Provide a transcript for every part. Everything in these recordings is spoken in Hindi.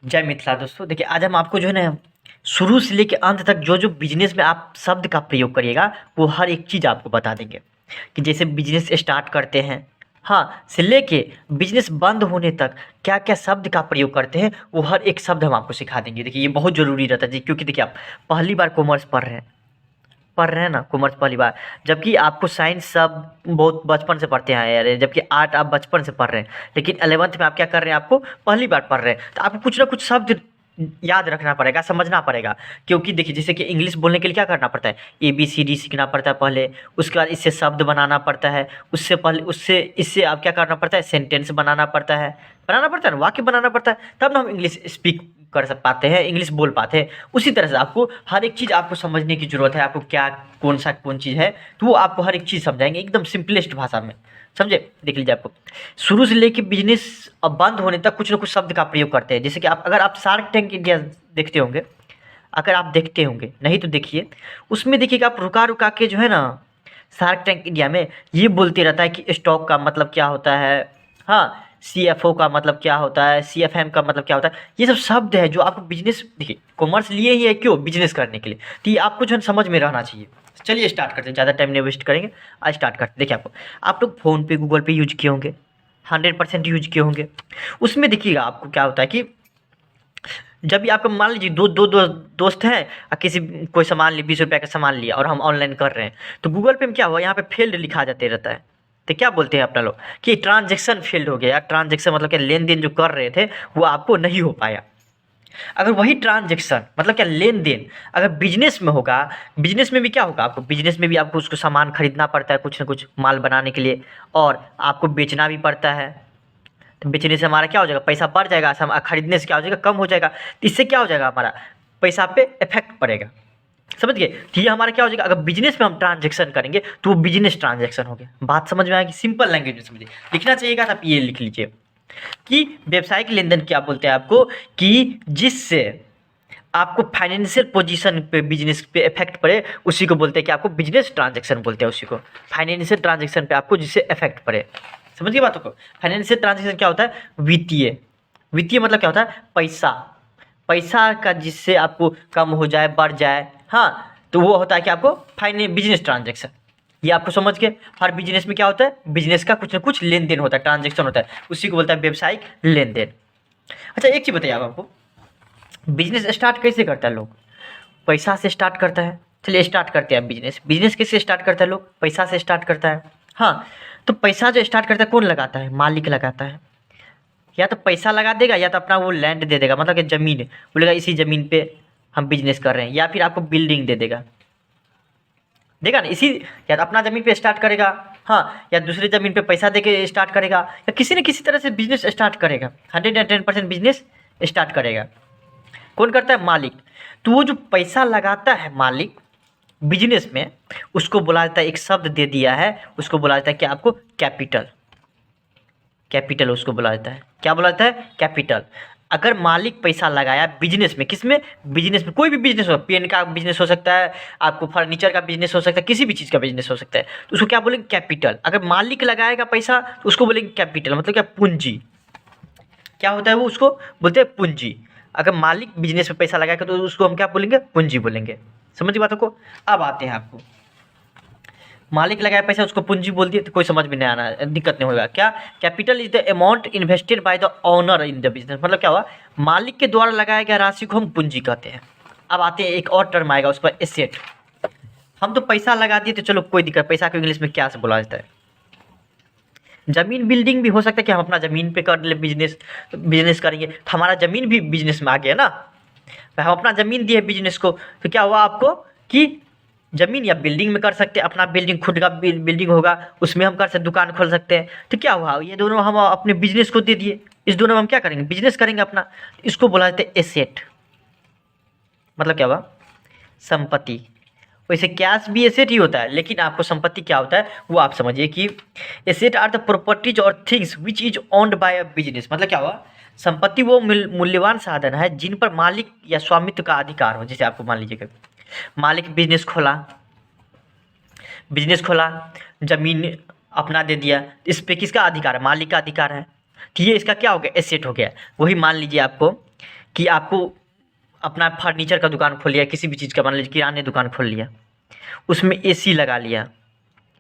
जय मिथिला दोस्तों। देखिए आज हम आपको जो है ना शुरू से लेके अंत तक जो जो बिजनेस में आप शब्द का प्रयोग करिएगा वो हर एक चीज़ आपको बता देंगे कि जैसे बिजनेस स्टार्ट करते हैं, हाँ, से लेके बिजनेस बंद होने तक क्या क्या शब्द का प्रयोग करते हैं वो हर एक शब्द हम आपको सिखा देंगे। देखिए ये बहुत ज़रूरी रहता है जी, क्योंकि देखिए आप पहली बार कॉमर्स पढ़ रहे हैं ना, कॉमर्स पहली बार, जबकि आपको साइंस सब बहुत बचपन से पढ़ते आए हैं, जबकि आर्ट आप बचपन से पढ़ रहे हैं, लेकिन 11th में आप क्या कर रहे हैं, आपको पहली बार पढ़ रहे हैं तो आपको कुछ ना कुछ शब्द याद रखना पड़ेगा, समझना पड़ेगा। क्योंकि देखिए जैसे कि इंग्लिश बोलने के लिए क्या करना पड़ता है, ABCD सीखना पड़ता है पहले, उसके बाद इससे शब्द बनाना पड़ता है, उससे पहले उससे इससे आप क्या करना पड़ता है, सेंटेंस बनाना पड़ता है ना, वाक्य बनाना पड़ता है, तब ना हम इंग्लिश स्पीक कर सक पाते हैं, इंग्लिश बोल पाते हैं। उसी तरह से आपको हर एक चीज़ आपको समझने की ज़रूरत है, आपको क्या कौन चीज़ है, तो वो आपको हर एक चीज़ समझाएंगे एकदम सिंपलेस्ट भाषा में, समझे। देख लीजिए आपको शुरू से लेके बिजनेस अब बंद होने तक कुछ ना कुछ शब्द का प्रयोग करते हैं। जैसे कि आप अगर आप शार्क टैंक इंडिया देखते होंगे, अगर आप देखते होंगे, नहीं तो देखिए, उसमें देखिएगा आप रुका रुका के जो है ना, शार्क टैंक इंडिया में ये बोलते रहता है कि स्टॉक का मतलब क्या होता है, हाँ, CFO का मतलब क्या होता है, CFM का मतलब क्या होता है। ये सब शब्द है जो आपको बिजनेस, देखिए कॉमर्स लिए ही है क्यों, बिजनेस करने के लिए, तो ये आपको जो है समझ में रहना चाहिए। चलिए स्टार्ट करते हैं, ज़्यादा टाइम नहीं वेस्ट करेंगे, आज स्टार्ट करते हैं। देखिए आपको, आप लोग फ़ोन पे गूगल पे यूज किए होंगे, 100% यूज किए होंगे। उसमें देखिएगा आपको क्या होता है कि जब भी आपका मान लीजिए दो दोस्त हैं और किसी कोई सामान लिया, 20 रुपये का सामान लिया और हम ऑनलाइन कर रहे हैं, तो गूगल पे में क्या हुआ, यहाँ पे फेल्ड लिखा जाते रहता है। तो क्या बोलते हैं अपना लोग कि ट्रांजेक्शन फेल्ड हो गया। ट्रांजेक्शन मतलब क्या, लेन देन जो कर रहे थे वो आपको नहीं हो पाया। अगर वही ट्रांजेक्शन मतलब क्या, लेन देन अगर बिजनेस में होगा, बिजनेस में भी क्या होगा, आपको बिजनेस में भी आपको उसको सामान खरीदना पड़ता है, कुछ ना कुछ माल बनाने के लिए, और आपको बेचना भी पड़ता है। तो बेचने से हमारा क्या हो जाएगा, पैसा बढ़ जाएगा, खरीदने से क्या हो जाएगा, कम हो जाएगा। तो इससे क्या हो जाएगा, हमारा पैसा पे इफेक्ट पड़ेगा, समझ गए। तो ये हमारा क्या हो जाएगा, अगर बिजनेस में हम ट्रांजेक्शन करेंगे तो वो बिजनेस ट्रांजेक्शन हो गया। बात समझ में आएगी, सिंपल लैंग्वेज में समझिए, लिखना चाहिएगा तो आप ये लिख लीजिए कि व्यावसायिक लेन देन क्या बोलते हैं आपको, कि जिससे आपको फाइनेंशियल पोजीशन पे, बिजनेस पे इफेक्ट पड़े, उसी को बोलते हैं कि आपको बिजनेस ट्रांजेक्शन बोलते हैं, उसी को फाइनेंशियल ट्रांजेक्शन पे आपको जिससे इफेक्ट पड़े। समझ गए बातों को। फाइनेंशियल ट्रांजेक्शन क्या होता है, वित्तीय, वित्तीय मतलब क्या होता है, पैसा, पैसा का जिससे आपको कम हो जाए, बढ़ जाए, हाँ, तो वो होता है कि आपको बिजनेस ट्रांजेक्शन। ये आपको समझ के, हर बिजनेस में क्या होता है, बिजनेस का कुछ ना कुछ लेन देन होता है, ट्रांजेक्शन होता है, उसी को बोलता है व्यावसायिक लेन देन। अच्छा एक चीज़ बताइए आप, आपको बिजनेस स्टार्ट कैसे करता है, लोग पैसा से स्टार्ट करता है। चलिए स्टार्ट करते हैं बिजनेस। बिजनेस कैसे स्टार्ट करता है, लोग पैसा से स्टार्ट करता है, हाँ। तो पैसा जो स्टार्ट करता है कौन लगाता है, मालिक लगाता है। या तो पैसा लगा देगा या तो अपना वो लैंड दे देगा, मतलब कि ज़मीन बोलेगा इसी ज़मीन पे हम बिजनेस कर रहे हैं, या फिर आपको बिल्डिंग दे देगा, देगा ना इसी, या तो अपना ज़मीन पे स्टार्ट करेगा, हाँ, या दूसरे ज़मीन पे पैसा दे के स्टार्ट करेगा, या किसी न किसी तरह से बिजनेस स्टार्ट करेगा। 110% बिजनेस स्टार्ट करेगा। कौन करता है, मालिक। तो वो जो पैसा लगाता है मालिक बिजनेस में, उसको बोला जाता है, एक शब्द दे दिया है, उसको बोला जाता है कि आपको कैपिटल, कैपिटल उसको बोला जाता है। क्या बोला जाता है, कैपिटल। अगर मालिक पैसा लगाया बिजनेस में, किस में, बिजनेस में, कोई भी बिजनेस हो, पेन का बिजनेस हो सकता है, आपको फर्नीचर का बिजनेस हो सकता है, किसी भी चीज़ का बिजनेस हो सकता है, तो उसको क्या बोलेंगे, कैपिटल। अगर मालिक लगाएगा पैसा तो उसको बोलेंगे कैपिटल, मतलब क्या, पूंजी। क्या होता है वो, उसको बोलते हैं पूंजी। अगर मालिक बिजनेस में पैसा लगाएगा तो उसको हम क्या बोलेंगे, पूंजी बोलेंगे। समझिए बातों को। अब आते हैं आपको, मालिक लगाया पैसा उसको पूंजी बोल दिए तो कोई समझ में नहीं आना, दिक्कत नहीं होगा। क्या, capital is the amount invested by the owner in the business, मतलब क्या हुआ, मालिक के द्वारा लगाया गया राशि को हम पूंजी कहते हैं। अब आते हैं, एक और टर्म आएगा उस पर, एसेट। हम तो पैसा लगा दिए तो चलो कोई दिक्कत, पैसा को इंग्लिश में क्या से बोला जाता है, जमीन, बिल्डिंग भी हो सकता है कि हम अपना ज़मीन पे कर ले बिजनेस, बिजनेस करेंगे तो हमारा ज़मीन भी बिजनेस में आ गया ना। तो हम अपना ज़मीन दिए बिजनेस को, तो क्या हुआ आपको कि ज़मीन या बिल्डिंग में कर सकते हैं, अपना बिल्डिंग, खुद का बिल्डिंग होगा उसमें हम कर सकते, दुकान खोल सकते हैं। तो क्या हुआ, ये दोनों हम अपने बिजनेस को दे दिए, इस दोनों में हम क्या करेंगे, बिजनेस करेंगे अपना। इसको बोला जाता है एसेट, मतलब क्या हुआ, संपत्ति। वैसे कैश भी एसेट ही होता है, लेकिन आपको संपत्ति क्या होता है वो आप समझिए कि एसेट आर द प्रॉपर्टीज और things which is owned by a business, मतलब क्या हुआ, संपत्ति वो मूल्यवान साधन है जिन पर मालिक या स्वामित्व का अधिकार हो। जैसे आपको मान लीजिए मालिक बिजनेस खोला, जमीन अपना दे दिया, इस पे किसका अधिकार है, मालिक का अधिकार है। तो ये इसका क्या हो गया, एसेट हो गया। वही मान लीजिए आपको कि आपको अपना फर्नीचर का दुकान खोल लिया, किसी भी चीज़ का मान लीजिए किराने दुकान खोल लिया, उसमें एसी लगा लिया,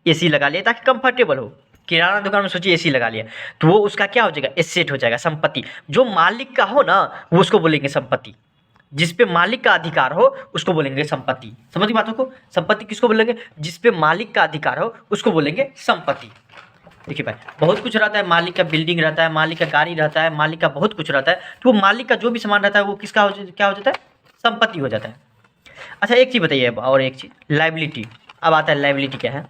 एसी लगा लिया ताकि कंफर्टेबल हो। किराना दुकान में सोचिए एसी लगा लिया, तो वो उसका क्या हो जाएगा, एसेट हो जाएगा, संपत्ति। जो मालिक का हो ना वो उसको बोलेंगे संपत्ति, जिस पे मालिक का अधिकार हो उसको बोलेंगे संपत्ति। समझ गए बातों को? संपत्ति किसको बोलेंगे? जिस पे मालिक का अधिकार हो उसको बोलेंगे संपत्ति। देखिए भाई, बहुत कुछ रहता है, मालिक का बिल्डिंग रहता है, मालिक का गाड़ी रहता है, मालिक का बहुत कुछ रहता है, तो वो मालिक का जो भी सामान रहता है वो किसका क्या हो जाता है, संपत्ति हो जाता है। अच्छा एक चीज़ बताइए, और एक चीज़, लाइबिलिटी। अब आता है लाइबिलिटी क्या है,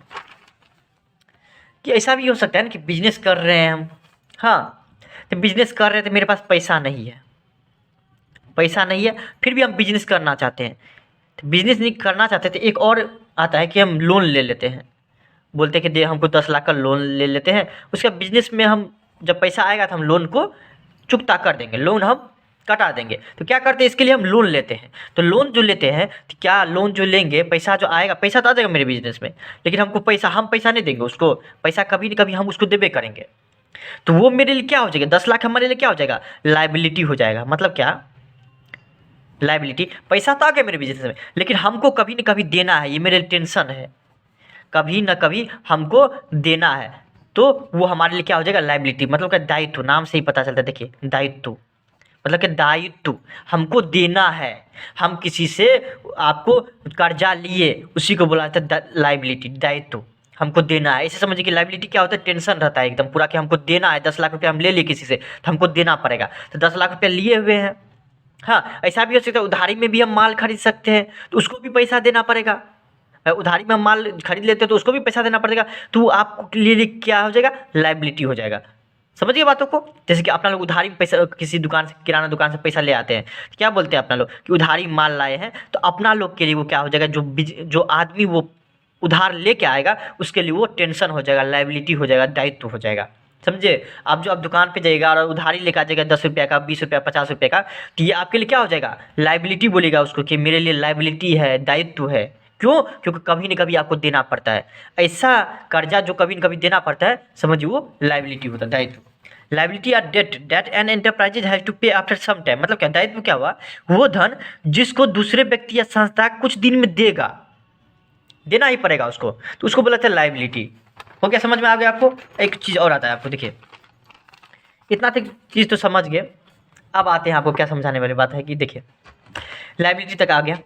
कि ऐसा भी हो सकता है ना कि बिजनेस कर रहे हैं हम, हाँ, तो बिजनेस कर रहे हैं तो मेरे पास पैसा नहीं है, पैसा नहीं है, फिर भी हम बिजनेस करना चाहते हैं। तो बिजनेस नहीं करना चाहते तो एक और आता है कि हम लोन ले लेते हैं, बोलते हैं कि दे हमको 10 लाख का लोन ले लेते हैं, उसका बिजनेस में हम जब पैसा आएगा तो हम लोन को चुकता कर देंगे, लोन हम कटा देंगे। तो क्या करते हैं, इसके लिए हम लोन लेते हैं। तो लोन जो लेते हैं, तो क्या लोन जो लेंगे, पैसा जो आएगा, पैसा तो आ जाएगा मेरे बिजनेस में, लेकिन हमको पैसा, हम पैसा नहीं देंगे उसको, पैसा कभी न कभी हम उसको देबे करेंगे। तो वो मेरे लिए क्या हो जाएगा, 10 लाख हमारे लिए क्या हो जाएगा, लाइबिलिटी हो जाएगा। मतलब क्या, लाइबिलिटी, पैसा तो आ गया मेरे बिजनेस में, लेकिन हमको कभी न कभी देना है, ये मेरे टेंशन है, कभी न कभी हमको देना है, तो वो हमारे लिए क्या हो जाएगा, लाइबिलिटी। मतलब क्या, दायित्व, नाम से ही पता चलता है, देखिए दायित्व, मतलब कि दायित्व, हमको देना है, हम किसी से आपको कर्जा लिए, उसी को बोला जाता है लाइबिलिटी, दायित्व, हमको देना है। ऐसे समझिए कि लाइबिलिटी क्या होता है, टेंशन रहता है एकदम पूरा कि हमको देना है, 10 लाख रुपया हम ले लिए किसी से तो हमको देना पड़ेगा, तो 10 लाख रुपया लिए हुए हैं। हाँ, ऐसा भी हो सकता है उधारी में भी हम माल खरीद सकते हैं, तो उसको भी पैसा देना पड़ेगा। उधारी में हम माल खरीद लेते हैं तो उसको भी पैसा देना पड़ेगा, तो आपके लिए क्या हो जाएगा, लाइबिलिटी हो जाएगा। समझिए बातों को? जैसे कि अपना लोग उधारी में पैसा, किसी दुकान से, किराना दुकान से पैसा ले आते हैं, तो क्या बोलते हैं अपना लोग कि उधारी माल लाए हैं, तो अपना लोग के लिए वो क्या हो जाएगा, जो आदमी वो उधार लेके आएगा उसके लिए वो टेंशन हो जाएगा, लाइबिलिटी हो जाएगा, दायित्व हो जाएगा। समझे? आप जो आप दुकान पे जाइएगा और उधारी लेकर आ जाएगा 10 रुपये का, 20 रुपया, 50 रुपये का, तो ये आपके लिए क्या हो जाएगा, लाइबिलिटी बोलेगा उसको, कि मेरे लिए लाइबिलिटी है, दायित्व है। क्यों? क्योंकि कभी न कभी आपको देना पड़ता है। ऐसा कर्जा जो कभी न कभी देना पड़ता है, समझिए वो लाइबिलिटी होता है, दायित्व। Liability are debt that an enterprises has to pay after some time. मतलब क्या, दायित्व क्या हुआ, वो धन जिसको दूसरे व्यक्ति या संस्था कुछ दिन में देगा, देना ही पड़ेगा उसको, तो उसको बोला जाता है लाइबिलिटी। हो गया, समझ में आ गया आपको? एक चीज़ और आता है आपको, देखिए इतना तक चीज़ तो समझ गए, अब आते हैं आपको क्या समझाने वाली बात है कि देखिए लाइबिलिटी तक आ गया,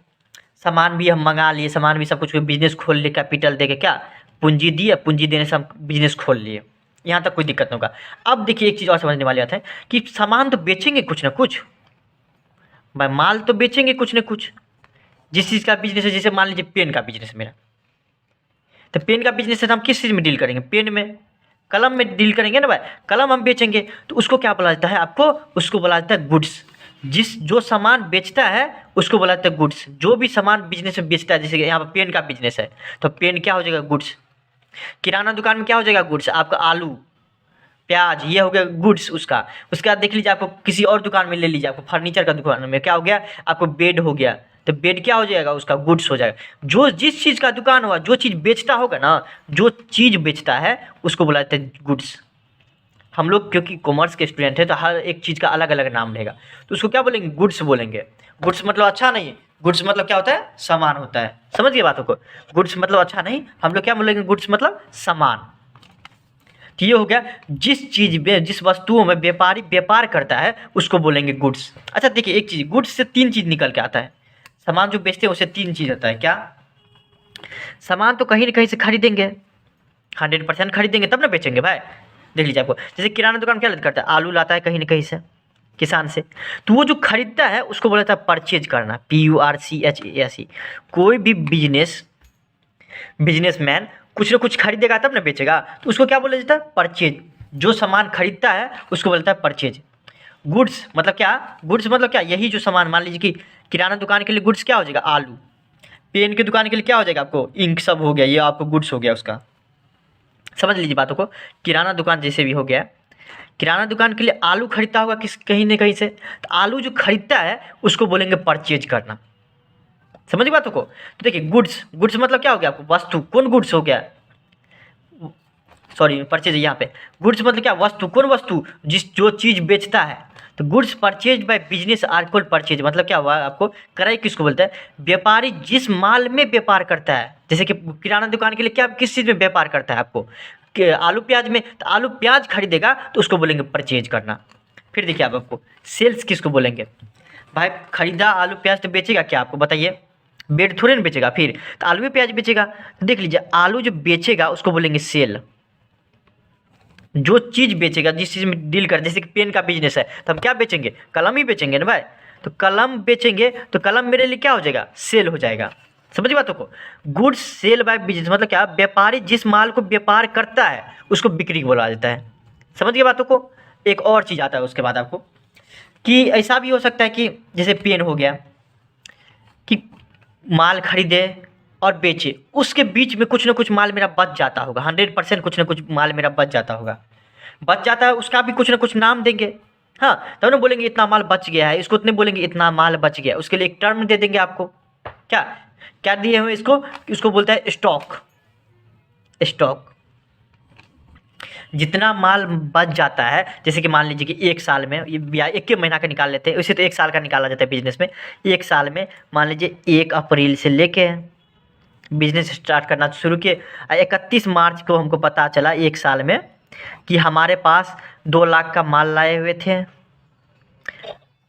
सामान भी हम मंगा लिए, सामान भी सब कुछ, बिजनेस खोल लिए, कैपिटल दे के, क्या पूंजी दिए, पूंजी देने से हम बिजनेस खोल लिए, यहाँ तक कोई दिक्कत नहीं होगा। अब देखिए एक चीज़ और समझने वाली बात है कि सामान तो बेचेंगे कुछ ना कुछ, भाई माल तो बेचेंगे कुछ ना कुछ। जिस चीज़ का बिजनेस है, जैसे मान लीजिए पेन का बिजनेस है मेरा, तो पेन का बिजनेस है तो हम किस चीज़ में डील करेंगे, पेन में, कलम में डील करेंगे ना भाई, कलम हम बेचेंगे, तो उसको क्या बोला जाता है आपको, उसको बोला जाता है गुड्स। जो सामान बेचता है उसको बोला जाता है गुड्स। जो भी सामान बिजनेस में बेचता है, जैसे कि यहाँ पर पेन का बिजनेस है तो पेन क्या हो जाएगा, गुड्स। किराना दुकान में क्या हो जाएगा, गुड्स। आपका आलू, प्याज, ये हो गया गुड्स उसका। उसके बाद देख लीजिए आपको किसी और दुकान में ले लीजिए, आपको फर्नीचर का दुकान में क्या हो गया, आपको बेड हो गया, तो बेड क्या हो जाएगा, उसका गुड्स हो जाएगा। जो जिस चीज़ का दुकान हुआ, जो चीज़ बेचता होगा ना, जो चीज़ बेचता है उसको बुलाते हैं गुड्स। हम लोग क्योंकि कॉमर्स के स्टूडेंट हैं तो हर एक चीज़ का अलग अलग नाम रहेगा, तो उसको क्या बोलेंगे, गुड्स बोलेंगे। गुड्स मतलब अच्छा नहीं, गुड्स मतलब क्या होता है, सामान होता है। समझिए बातों को? गुड्स मतलब अच्छा नहीं, हम लोग क्या बोलेंगे, गुड्स मतलब सामान। तो ये हो गया, जिस चीज़ में, जिस वस्तुओं में व्यापारी व्यापार करता है उसको बोलेंगे गुड्स। अच्छा देखिए एक चीज़, गुड्स से 3 चीज़ निकल के आता है, सामान जो बेचते हैं उससे 3 चीज़ होता है। क्या? सामान तो कहीं ना कहीं से खरीदेंगे, 100% खरीदेंगे तब ना बेचेंगे भाई। देख लीजिए आपको, जैसे किराना दुकान क्या करता है, आलू लाता है कहीं ना कहीं से, किसान से, तो वो जो खरीदता है उसको बोला जाता है परचेज करना, PURCHASE। कोई भी बिजनेसमैन कुछ ना कुछ खरीदेगा तब ना बेचेगा, तो उसको क्या बोला जाता है, परचेज। जो सामान खरीदता है उसको बोलता है परचेज। गुड्स मतलब क्या, गुड्स मतलब क्या, यही जो सामान, मान लीजिए कि किराना दुकान के लिए गुड्स क्या हो जाएगा, आलू। पेन की दुकान के लिए क्या हो जाएगा, आपको इंक सब हो गया, ये आपको गुड्स हो गया उसका। समझ लीजिए बातों को? किराना दुकान जैसे भी हो गया, किराना दुकान के लिए आलू खरीदता होगा किस, कहीं ना कहीं से, तो आलू जो खरीदता है उसको बोलेंगे परचेज करना। समझिए बातों को? तो देखिए गुड्स, गुड्स मतलब क्या हो गया, आपको वस्तु, कौन गुड्स हो गया, सॉरी परचेज यहाँ पे। गुड्स मतलब क्या, वस्तु, कौन वस्तु, जो चीज़ बेचता है। तो goods purchase by business are called purchase, मतलब क्या हुआ आपको, क्रय किसको बोलते हैं, व्यापारी जिस माल में व्यापार करता है, जैसे कि किराना दुकान के लिए क्या किस चीज़ में व्यापार करता है आपको, कि आलू प्याज में, तो आलू प्याज खरीदेगा तो उसको बोलेंगे परचेज करना। फिर देखिए आप आपको सेल्स किसको बोलेंगे, भाई खरीदा आलू प्याज तो बेचेगा क्या आपको बताइए, बेड थोड़े ना बेचेगा, फिर तो आलू प्याज बेचेगा। तो देख लीजिए आलू जो बेचेगा उसको बोलेंगे सेल। जो चीज़ बेचेगा, जिस चीज़ में डील कर, जैसे कि पेन का बिजनेस है तो हम क्या बेचेंगे, कलम ही बेचेंगे ना भाई। तो कलम बेचेंगे तो कलम मेरे लिए क्या हो जाएगा, सेल हो जाएगा। समझिए बातों को, गुड्स सेल बाय बिजनेस मतलब क्या, व्यापारी जिस माल को व्यापार करता है उसको बिक्री बोला जाता है। समझिए बातों को। एक और चीज़ आता है उसके बाद आपको, कि ऐसा भी हो सकता है कि जैसे पेन हो गया, कि माल खरीदे और बेचे, उसके बीच में कुछ ना कुछ माल मेरा बच जाता होगा, 100% कुछ ना कुछ माल मेरा बच जाता होगा, बच जाता है, उसका भी कुछ ना कुछ नाम देंगे। हाँ, तब ना बोलेंगे इतना माल बच गया है, इसको उतने बोलेंगे इतना माल बच गया, उसके लिए एक टर्म दे देंगे आपको। क्या क्या दिए हुए इसको, इसको बोलता है स्टॉक। स्टॉक, जितना माल बच जाता है, जैसे कि मान लीजिए कि एक साल में, या एक ही महीना का निकाल लेते हैं, वैसे तो एक साल का निकाला जाता है बिजनेस में। एक साल में मान लीजिए 1 अप्रैल से लेके बिजनेस स्टार्ट करना शुरू किए, 31 मार्च को हमको पता चला एक साल में कि हमारे पास 2 लाख का माल लाए हुए थे,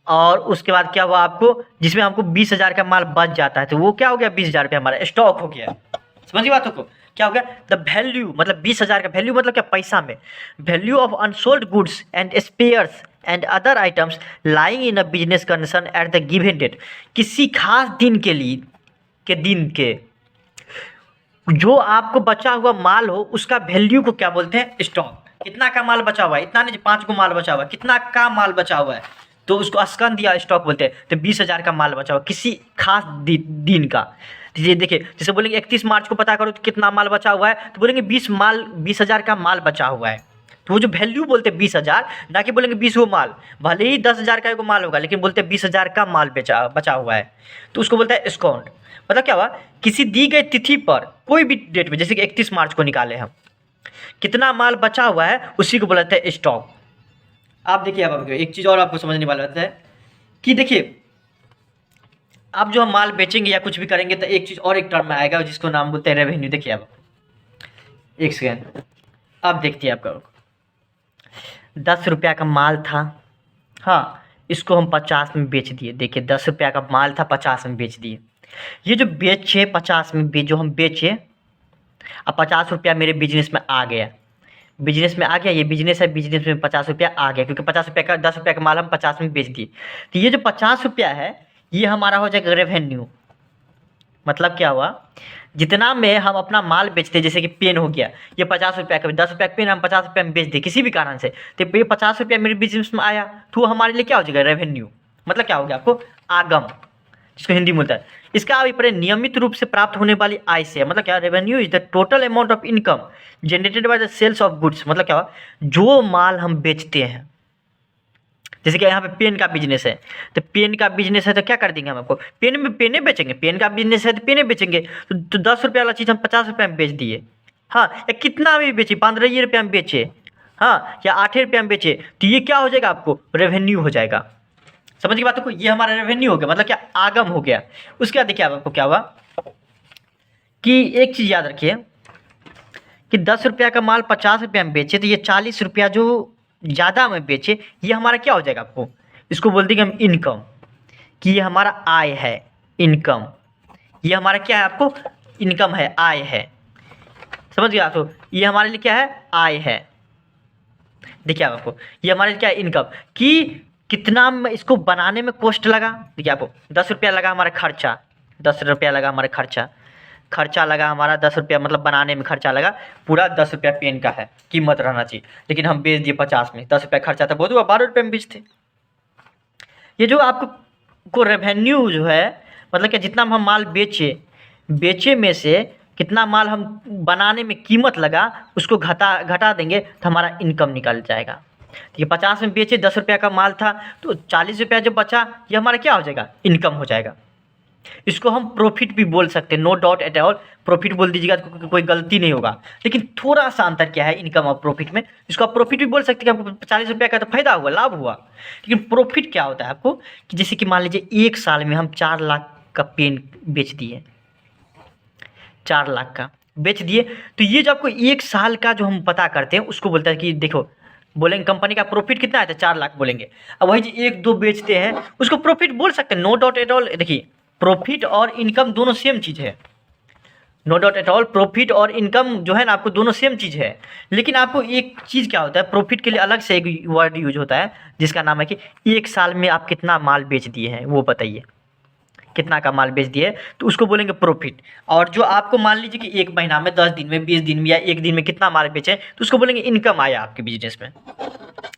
और उसके बाद क्या हुआ आपको, जिसमें हमको 20,000 का माल बच जाता है, तो वो क्या हो गया, 20,000 रुपया हमारा स्टॉक हो गया। समझिए बातों को, क्या हो गया, द वैल्यू, मतलब 20,000 का वैल्यू मतलब क्या, पैसा में, value of unsold goods and spares and other items lying in a business condition at the given date. किसी खास दिन के लिए, के दिन के जो आपको बचा हुआ माल हो, उसका वैल्यू को क्या बोलते हैं, स्टॉक। कितना का माल बचा हुआ है, इतना नहीं, 5 को माल बचा हुआ है, कितना का माल बचा हुआ है, तो उसको स्कंद या स्टॉक बोलते हैं। तो 20,000 का माल बचा हुआ किसी खास दिन का। तो ये देखिए, जैसे बोलेंगे 31 मार्च को पता करो तो कितना माल बचा हुआ है, तो बोलेंगे 20,000 का माल बचा हुआ है। तो वो जो वैल्यू बोलते हैं 20,000, ना कि बोलेंगे 20 वो माल, भले ही 10,000 का एगो माल होगा, लेकिन बोलते हैं 20,000 का माल बचा हुआ है, तो उसको बोलता है स्कॉन्ड। मतलब क्या हुआ, किसी दी गई तिथि पर कोई भी डेट में, जैसे कि 31 मार्च को निकाले हम, कितना माल बचा हुआ है उसी को बोलते हैं स्टॉक। आप देखिए, अब एक चीज़ और आपको समझने वाला होता है कि देखिए, आप जो हम माल बेचेंगे या कुछ भी करेंगे तो एक चीज़ और एक टर्म में आएगा जिसको नाम बोलते हैं रेवेन्यू। देखिए अब एक सेकेंड, आप देखते हैं, आपका 10 रुपया का माल था, हाँ, इसको हम 50 में बेच दिए। देखिए 10 रुपया का माल था, 50 में बेच दिए। ये जो बेचे 50 में जो हम बेचे, अब 50 रुपया मेरे बिजनेस में आ गया, बिजनेस में आ गया, ये बिजनेस है, बिजनेस में 50 रुपया आ गया, क्योंकि 50 रुपया का 10 रुपया का माल हम 50 में बेच दिए। तो ये जो 50 रुपया है, ये हमारा हो जाएगा रेवेन्यू। मतलब क्या हुआ, जितना में हम अपना माल बेचते, जैसे कि पेन हो गया, ये 50 रुपया का, 10 रुपया का पेन हम 50 रुपया में बेच दिए किसी भी कारण से, तो ये 50 रुपया मेरे बिजनेस में आया, तो वो हमारे लिए क्या हो जाएगा, रेवेन्यू। मतलब क्या हो गया आपको, आगम, जिसको हिंदी में बोलता है। इसका अभिप्राय नियमित रूप से प्राप्त होने वाली आय से है। मतलब क्या, revenue is the total amount of income generated by the sales of goods. मतलब क्या हुआ, जो माल हम बेचते हैं, जैसे कि यहाँ पे पेन का बिजनेस है, तो पेन का बिजनेस है तो क्या कर देंगे हम आपको, पेन में पेने बेचेंगे, पेन का बिजनेस है तो पेने बेचेंगे, तो 10 रुपया वाला चीज़ हम 50 रुपया में बेच दिए, हाँ, या कितना भी बेचे, 15 रुपया में बेचे, हाँ, या 8 रुपया में बेचे, तो ये क्या हो जाएगा आपको, रेवेन्यू हो जाएगा। समझ की बात को, ये हमारा रेवेन्यू हो गया, मतलब क्या, आगम हो गया। उसके बाद देखिए आपको क्या हुआ, कि एक चीज़ याद रखिए कि 10 रुपया का माल 50 रुपया में बेचे, तो ये 40 रुपया जो ज़्यादा में बेचे, ये हमारा क्या हो जाएगा आपको, इसको बोल देंगे हम इनकम, कि ये हमारा आय है, इनकम, ये हमारा क्या है आपको, इनकम है, आय है। समझ गया आपको, ये हमारे लिए क्या है, आय है। देखिए आपको, ये हमारे लिए क्या है, इनकम, कि कितना इसको बनाने में कॉस्ट लगा। देखिए आपको 10 रुपया लगा हमारा खर्चा, 10 रुपया लगा हमारा खर्चा लगा हमारा 10 रुपया, मतलब बनाने में खर्चा लगा पूरा 10 रुपया पेन का है, कीमत रहना चाहिए, लेकिन हम बेच दिए 50 में, 10 रुपया खर्चा था, बहुत हुआ 12 रुपये में बेचते। ये जो आपको रेवेन्यू जो है, मतलब कि जितना हम माल बेचे में से कितना माल हम बनाने में कीमत लगा, उसको घटा देंगे तो हमारा इनकम निकल जाएगा। तो ये 50 में बेचे, 10 रुपया का माल था, तो 40 रुपया जो बचा, ये हमारा क्या हो जाएगा, इनकम हो जाएगा। इसको हम प्रॉफिट भी बोल सकते हैं, no doubt at all. Profit बोल दीजिएगा तो कोई गलती नहीं होगा, लेकिन थोड़ा सा अंतर क्या है इनकम और प्रॉफिट में। इसको आप प्रॉफिट भी बोल सकते हैं कि आपको 40 रुपये का तो फायदा हुआ, लाभ हुआ। लेकिन प्रॉफिट क्या होता है आपको, कि जैसे कि मान लीजिए 1 साल में हम 4 लाख का पेन बेच दिए, 4 लाख का बेच दिए, तो ये जो आपको 1 साल का जो हम पता करते हैं उसको बोलता है कि देखो, बोलेंगे कंपनी का प्रॉफिट कितना है तो 4 लाख बोलेंगे। अब वही जो 1-2 बेचते हैं उसको प्रॉफिट बोल सकते हैं, नो डाउट एट ऑल। देखिए प्रॉफिट और इनकम दोनों सेम चीज़ है, no doubt at all. Profit और इनकम जो है ना आपको दोनों सेम चीज़ है, लेकिन आपको एक चीज़ क्या होता है, प्रॉफिट के लिए अलग से एक वर्ड यूज होता है जिसका नाम है कि 1 साल में आप कितना माल बेच दिए हैं वो बताइए, कितना का माल बेच दिए, तो उसको बोलेंगे प्रॉफिट। और जो आपको मान लीजिए कि 1 महीना में, 10 दिन में, 20 दिन में या 1 दिन में कितना माल बेचे तो उसको बोलेंगे इनकम आया आपके बिजनेस में।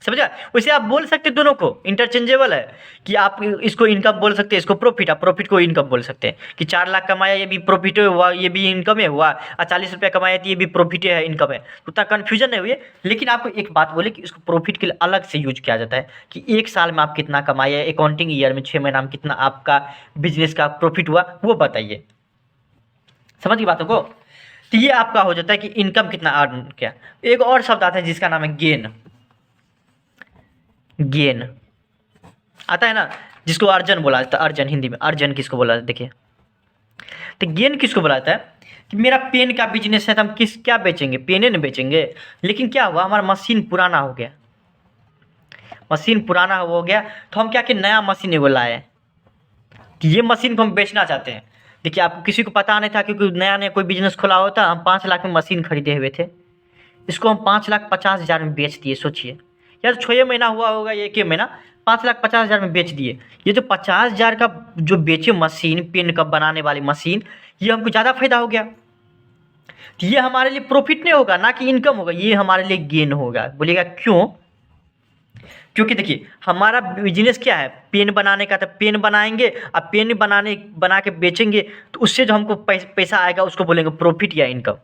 समझा? वैसे आप बोल सकते हैं, दोनों को इंटरचेंजेबल है कि आप इसको इनकम बोल सकते हैं, इसको प्रॉफिट, आप प्रॉफिट को इनकम बोल सकते हैं कि 4 लाख कमाया ये भी प्रॉफिट हुआ, ये भी इनकम हुआ, और 40 रुपये कमाया तो ये भी प्रॉफिट है, इनकम है। उतना कन्फ्यूजन नहीं हुई। लेकिन आपको एक बात बोले कि इसको प्रॉफिट के लिए अलग से यूज किया जाता है कि 1 साल में आप कितना कमाए, अकाउंटिंग ईयर में 6 महीना में कितना आपका बिजनेस का प्रॉफिट हुआ वो बताइए। समझ गई बातों को? तो ये आपका हो जाता है कि इनकम कितना अर्न किया। एक और शब्द आता है जिसका नाम है गेन। गेन आता है ना, जिसको अर्जन बोला जाता है, अर्जन हिंदी में अर्जन किसको बोला जाता है देखिए। तो गेन किसको बोला जाता है कि मेरा पेन का बिजनेस है तो हम क्या बेचेंगे, पेने न बेचेंगे। लेकिन क्या हुआ, हमारा मशीन पुराना हो गया, मशीन पुराना हो गया तो हम क्या कि नया मशीन एगो लाए कि ये मशीन को हम बेचना चाहते हैं। देखिए आपको किसी को पता नहीं था, क्योंकि नया नया कोई बिजनेस खोला होता, हम 5 लाख में मशीन खरीदे हुए थे, इसको हम 5,50,000 में बेच दिए। सोचिए यार, 6 महीना हुआ होगा, 1 महीना, 5,50,000 में बेच दिए। ये जो 50,000 का जो बेचे मशीन, पेन कप बनाने वाली मशीन, ये हमको ज़्यादा फायदा हो गया। तो ये हमारे लिए प्रॉफिट नहीं होगा, ना कि इनकम होगा, ये हमारे लिए गेन होगा। बोलिएगा क्यों? क्योंकि देखिए हमारा बिजनेस क्या है, पेन बनाने का, तो पेन बनाएंगे, अब पेन बना के बेचेंगे, तो उससे जो हमको पैसा आएगा उसको बोलेंगे प्रॉफिट या इनकम,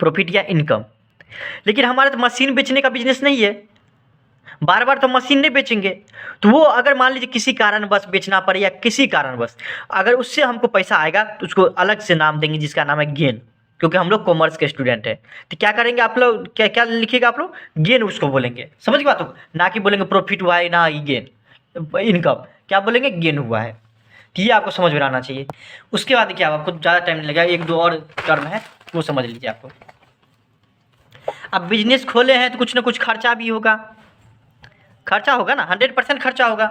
प्रॉफिट या इनकम। लेकिन हमारा तो मशीन बेचने का बिजनेस नहीं है, बार बार तो मशीन नहीं बेचेंगे। तो वो अगर मान लीजिए किसी कारणवश बेचना पड़े या किसी कारणवश अगर उससे हमको पैसा आएगा तो उसको अलग से नाम देंगे जिसका नाम है गेन, क्योंकि हम लोग कॉमर्स के स्टूडेंट हैं। तो क्या करेंगे आप लोग, क्या क्या लिखिएगा आप लोग, गेन उसको बोलेंगे। समझ गए बातों को? ना कि बोलेंगे प्रॉफिट हुआ है, ना ही गेन, इनकम, क्या बोलेंगे, गेन हुआ है। तो ये आपको समझ में आना चाहिए। उसके बाद क्या, आपको ज़्यादा टाइम नहीं लगेगा, 1-2 और टर्म है वो समझ लीजिए आपको। अब बिजनेस खोले हैं तो कुछ ना कुछ खर्चा भी होगा, खर्चा होगा ना, 100% खर्चा होगा।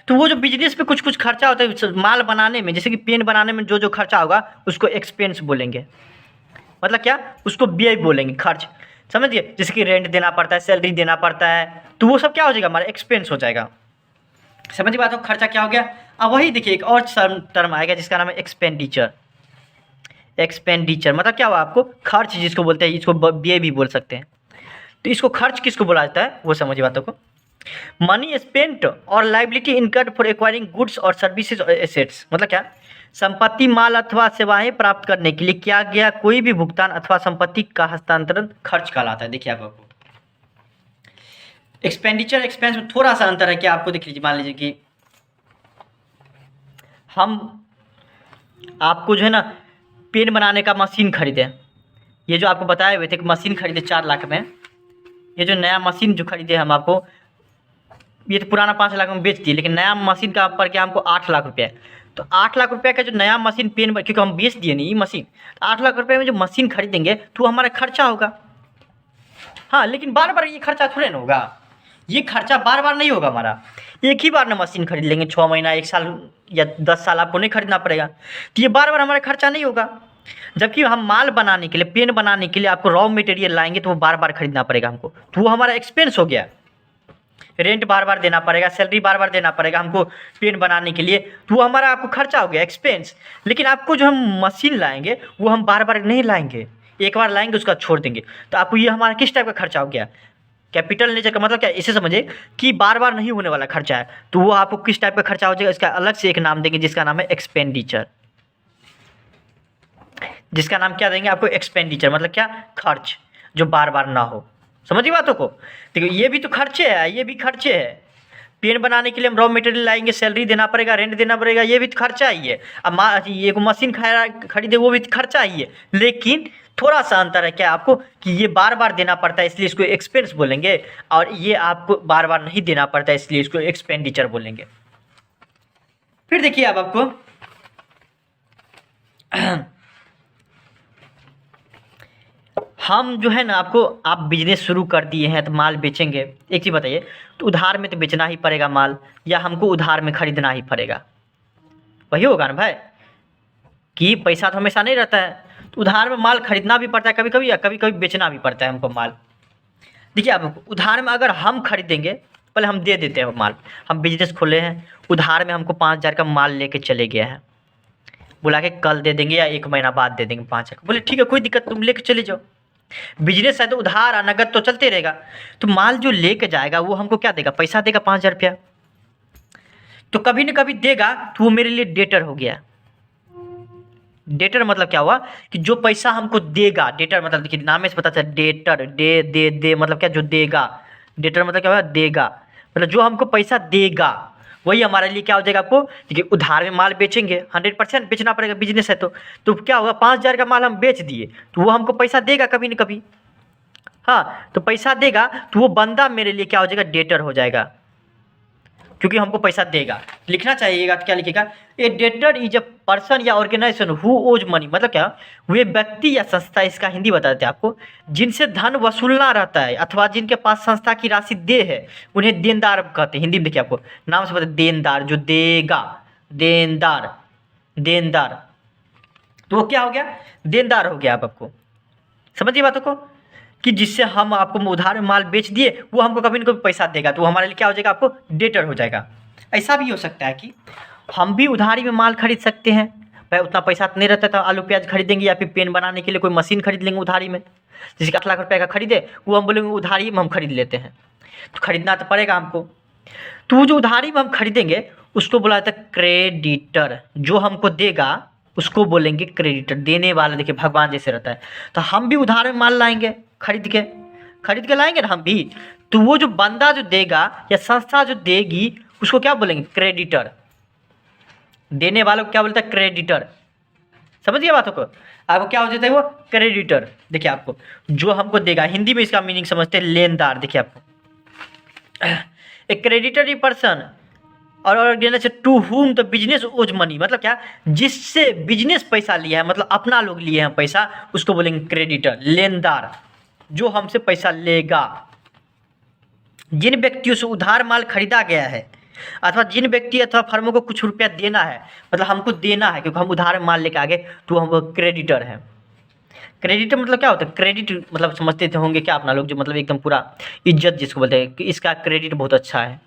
तो वो जो बिजनेस पे कुछ कुछ खर्चा होता है माल बनाने में, जैसे कि पेन बनाने में जो जो खर्चा होगा उसको एक्सपेंस बोलेंगे। मतलब क्या, उसको व्यय बोलेंगे, खर्च। समझिए, जैसे कि रेंट देना पड़ता है, सैलरी देना पड़ता है, तो वो सब क्या हो जाएगा, हमारा एक्सपेंस हो जाएगा। समझ बात हो, खर्चा क्या हो गया। अब वही देखिए एक और टर्म आएगा जिसका नाम है एक्सपेंडिचर। एक्सपेंडिचर मतलब क्या हुआ आपको, खर्च जिसको बोलते हैं, इसको व्यय भी बोल सकते हैं। तो इसको खर्च किसको बोला जाता है वो समझिए बातों को। मनी स्पेंट और liability incurred for acquiring goods और सर्विसेज और एसेट्स। मतलब क्या, संपत्ति, माल अथवा सेवाएं प्राप्त करने के लिए किया गया कोई भी भुगतान अथवा संपत्ति का हस्तांतरण खर्च कहलाता है। देखिए आपको एक्सपेंडिचर एक्सपेंस में थोड़ा सा अंतर है। क्या आपको देख लीजिए, मान लीजिए कि हम आपको जो है ना पेन बनाने का मशीन खरीदे, ये जो आपको बताए हुए थे कि मशीन खरीदे 4 लाख में, ये जो नया मशीन जो खरीदे हम आपको, ये तो पुराना 5 लाख में बेच दिए, लेकिन नया मशीन का पर क्या हमको 8 लाख रुपया। तो 8 लाख रुपये का जो नया मशीन पेन, क्योंकि हम बेच दिए नहीं ये मशीन, तो 8 लाख रुपये में जो मशीन खरीदेंगे तो हमारा खर्चा होगा। हाँ, लेकिन बार बार ये खर्चा थोड़े ना होगा, ये खर्चा बार बार नहीं होगा हमारा। एक ही बार ना मशीन खरीद लेंगे, 6 महीना, 1 साल या 10 साल आपको नहीं खरीदना पड़ेगा, तो ये बार बार हमारा खर्चा नहीं होगा। जबकि हम माल बनाने के लिए, पेन बनाने के लिए आपको रॉ मटेरियल लाएंगे तो वो बार बार खरीदना पड़ेगा हमको, तो वो हमारा एक्सपेंस हो गया। रेंट बार बार देना पड़ेगा, सैलरी बार बार देना पड़ेगा हमको पेन बनाने के लिए, तो वो हमारा आपको खर्चा हो गया, एक्सपेंस। लेकिन आपको जो हम मशीन लाएंगे वो हम बार बार नहीं लाएंगे, एक बार लाएंगे उसका छोड़ देंगे, तो आपको ये हमारा किस टाइप का खर्चा हो गया, कैपिटल नेचर का। मतलब क्या, इसे समझिए कि बार बार नहीं होने वाला खर्चा है, तो वो आपको किस टाइप का खर्चा हो जाएगा, इसका अलग से एक नाम देंगे जिसका नाम है एक्सपेंडिचर। जिसका नाम क्या देंगे आपको, एक्सपेंडिचर। मतलब क्या, खर्च जो बार बार ना हो। समझिए बातों को। देखो ये भी तो खर्चे है, ये भी खर्चे है, पेन बनाने के लिए हम रॉ मटेरियल लाएंगे, सैलरी देना पड़ेगा, रेंट देना पड़ेगा, ये भी तो खर्चा ही है। अब ये मशीन खरीदे वो भी तो खर्चा ही है। लेकिन थोड़ा सा अंतर है क्या आपको कि ये बार बार देना पड़ता है इसलिए इसको एक्सपेंस बोलेंगे, और ये आपको बार बार नहीं देना पड़ता है इसलिए इसको एक्सपेंडिचर बोलेंगे। फिर देखिए अब आपको हम जो है ना आपको, आप बिजनेस शुरू कर दिए हैं तो माल बेचेंगे। एक चीज़ बताइए, तो उधार में तो बेचना ही पड़ेगा माल, या हमको उधार में खरीदना ही पड़ेगा? वही होगा ना भाई, कि पैसा तो हमेशा नहीं रहता है, तो उधार में माल खरीदना भी पड़ता है कभी कभी, या कभी कभी बेचना भी पड़ता है हमको माल। देखिए अब उधार में अगर हम खरीदेंगे, पहले हम दे देते हैं माल, हम बिजनेस खोले हैं, उधार में हमको 5,000 का माल लेके चले गए हैं, बुला के कल दे देंगे या 1 महीना बाद दे देंगे 5,000, बोले ठीक है कोई दिक्कत, तुम लेके चले जाओ। बिजनेस है तो उधार और नगद तो चलते रहेगा। तो माल जो लेके जाएगा वो हमको क्या देगा? पैसा देगा 5,000 रुपया। तो कभी न कभी देगा, तो वो मेरे लिए डेटर हो गया। डेटर मतलब क्या हुआ कि जो पैसा हमको देगा, डेटर मतलब देखिए नाम से पता चला, डेटर दे मतलब क्या, जो देगा। डेटर मतलब क्या हुआ? देगा, मतलब जो हमको पैसा देगा वही हमारे लिए क्या हो जाएगा आपको। देखिए उधार में माल बेचेंगे, 100% बेचना पड़ेगा, बिजनेस है तो क्या होगा, 5,000 का माल हम बेच दिए तो वो हमको पैसा देगा कभी न कभी। हाँ, तो पैसा देगा तो वो बंदा मेरे लिए क्या हो जाएगा? डेटर हो जाएगा, क्योंकि हमको पैसा देगा। लिखना चाहिएगा, क्या लिखेगा? ए डेटर इज अ पर्सन या ऑर्गेनाइजेशन हु ओज मनी, मतलब क्या, वे व्यक्ति या संस्था, इसका हिंदी बताते हैं आपको, जिनसे धन वसूलना रहता है अथवा जिनके पास संस्था की राशि दे है, उन्हें देनदार कहते हैं। हिंदी में देखिए आपको नाम से पता, देनदार, जो देगा, देनदार, देनदार, तो वो क्या हो गया? देनदार हो गया। आपको समझिए बातों को, कि जिससे हम आपको उधार में माल बेच दिए, वो हमको कभी न कभी पैसा देगा, तो हमारे लिए क्या हो जाएगा? आपको डेटर हो जाएगा। ऐसा भी हो सकता है कि हम भी उधारी में माल खरीद सकते हैं, भाई उतना पैसा तो नहीं रहता था, आलू प्याज खरीदेंगे या फिर पेन बनाने के लिए कोई मशीन खरीद लेंगे उधारी में, जिसके 8 लाख रुपये का खरीदे, वो हम बोलेंगे उधारी में हम खरीद लेते हैं, तो खरीदना तो पड़ेगा हमको। तो वो जो उधारी में हम खरीदेंगे उसको बोला जाता है क्रेडिटर। जो हमको देगा उसको बोलेंगे क्रेडिटर, देने वाला देखिए भगवान जैसे रहता है। तो हम भी उधार में माल लाएंगे, खरीद के लाएंगे ना हम भी, तो वो जो बंदा जो देगा या संस्था जो देगी उसको क्या बोलेंगे? क्रेडिटर। देने वालों को क्या बोलता है? क्रेडिटर। समझिए बातों को, आपको क्या हो जाता है? वो क्रेडिटर। देखिए आपको जो हमको देगा, हिंदी में इसका मीनिंग समझते हैं लेनदार। देखिए आपको ए क्रेडिटरी पर्सन और organisation to whom the business owes money, मतलब क्या, जिससे बिजनेस पैसा लिया है, मतलब अपना लोग लिए हैं पैसा, उसको बोलेंगे क्रेडिटर, लेनदार, जो हमसे पैसा लेगा। जिन व्यक्तियों से उधार माल खरीदा गया है अथवा जिन व्यक्ति अथवा फर्मों को कुछ रुपया देना है, मतलब हमको देना है क्योंकि हम उधार में माल लेके आ गए, तो हम क्रेडिटर हैं। क्रेडिटर मतलब क्या होता है? क्रेडिट मतलब समझते थे होंगे क्या अपना लोग, जो मतलब एकदम पूरा इज्जत जिसको बोलते हैं कि इसका क्रेडिट बहुत अच्छा है,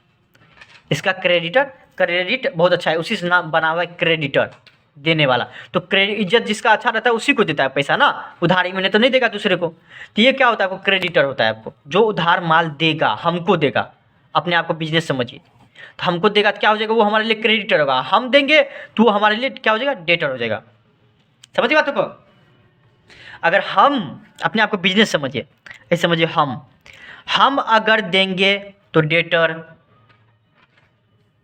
इसका क्रेडिट बहुत अच्छा है, उसी से नाम बना हुआ है क्रेडिटर, देने वाला। तो क्रेडिट, इज्जत जिसका अच्छा रहता है उसी को देता है पैसा ना, उधारी में तो नहीं देगा दूसरे को। तो ये क्या होता है? आपको क्रेडिटर होता है, आपको जो उधार माल देगा, हमको देगा, अपने आप को बिजनेस समझिए, तो हमको देगा तो क्या हो जाएगा? वो हमारे लिए क्रेडिटर होगा। हम देंगे तो वो हमारे लिए क्या हो जाएगा? डेटर हो जाएगा। समझिए बातों को, अगर हम अपने आप को बिजनेस समझिए, ऐसे समझिए, हम अगर देंगे तो डेटर,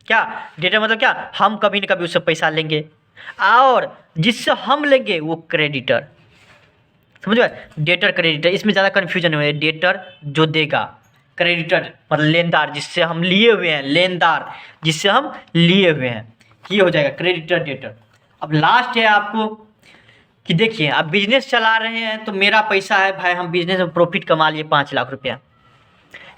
क्या डेटर मतलब क्या, हम कभी न कभी उससे पैसा लेंगे, और जिससे हम लेंगे वो क्रेडिटर। समझ में? डेटर क्रेडिटर, इसमें ज़्यादा कन्फ्यूजन हुआ है। डेटर जो देगा, क्रेडिटर मतलब लेनदार, जिससे हम लिए हुए हैं, लेनदार जिससे हम लिए हुए हैं, ये हो जाएगा क्रेडिटर, डेटर। अब लास्ट है आपको कि देखिए आप बिजनेस चला रहे हैं, तो मेरा पैसा है भाई, हम बिजनेस में प्रॉफिट कमा लिए 5 लाख रुपया,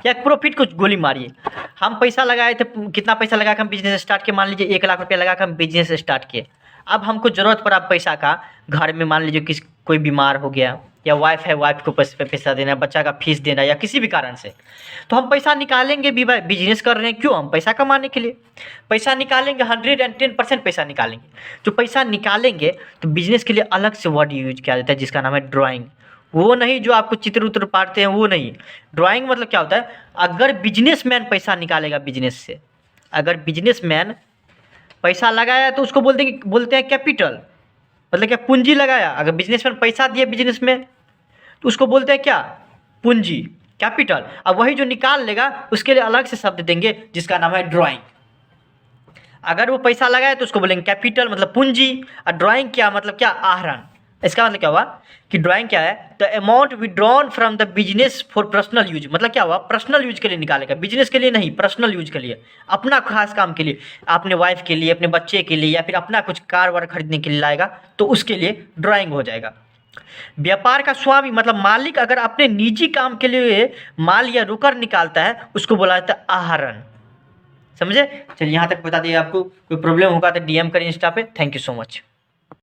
या प्रॉफिट को गोली मारिए। हम पैसा लगाए थे, कितना पैसा लगा कर हम बिजनेस स्टार्ट किए? मान लीजिए 1 लाख रुपया लगा कर हम बिजनेस स्टार्ट किए। अब हमको ज़रूरत पड़ा पैसा का, घर में मान लीजिए कोई बीमार हो गया, या वाइफ है, वाइफ को पैसा देना, बच्चा का फीस देना, या किसी भी कारण से, तो हम पैसा निकालेंगे भी। बिजनेस कर रहे हैं क्यों? हम पैसा कमाने के लिए पैसा निकालेंगे, 110% पैसा निकालेंगे। जो पैसा निकालेंगे तो बिजनेस के लिए अलग से वर्ड यूज किया जाता है जिसका नाम है ड्राइंग। वो नहीं जो आपको चित्र उत्र पाड़ते हैं, वो नहीं। ड्राइंग मतलब क्या होता है? अगर बिजनेसमैन पैसा निकालेगा बिजनेस से, अगर बिजनेसमैन पैसा लगाया तो उसको बोलते हैं कैपिटल, मतलब क्या, पूंजी लगाया। अगर बिजनेसमैन पैसा दिए बिजनेस में तो उसको बोलते हैं क्या? पूंजी। कैपिटल। अब वही जो निकाल लेगा उसके लिए अलग से शब्द देंगे जिसका नाम है ड्राइंग। अगर वो पैसा लगाए तो उसको बोलेंगे कैपिटल मतलब पूंजी, और ड्राइंग क्या मतलब क्या, आहरण। इसका मतलब क्या हुआ कि ड्राइंग क्या है, the amount withdrawn from the business for personal use, मतलब क्या हुआ, पर्सनल यूज के लिए निकालेगा, बिजनेस के लिए नहीं, पर्सनल यूज के लिए, अपना खास काम के लिए, अपने वाइफ के लिए, अपने बच्चे के लिए, या फिर अपना कुछ कार वार खरीदने के लिए लाएगा तो उसके लिए ड्राइंग हो जाएगा। व्यापार का स्वामी मतलब मालिक अगर अपने निजी काम के लिए माल या रुकर निकालता है उसको बोला जाता है आहरण। समझे? चलिए यहाँ तक बता दिए आपको। कोई प्रॉब्लम होगा तो DM करें इंस्टा पे। Thank you so much.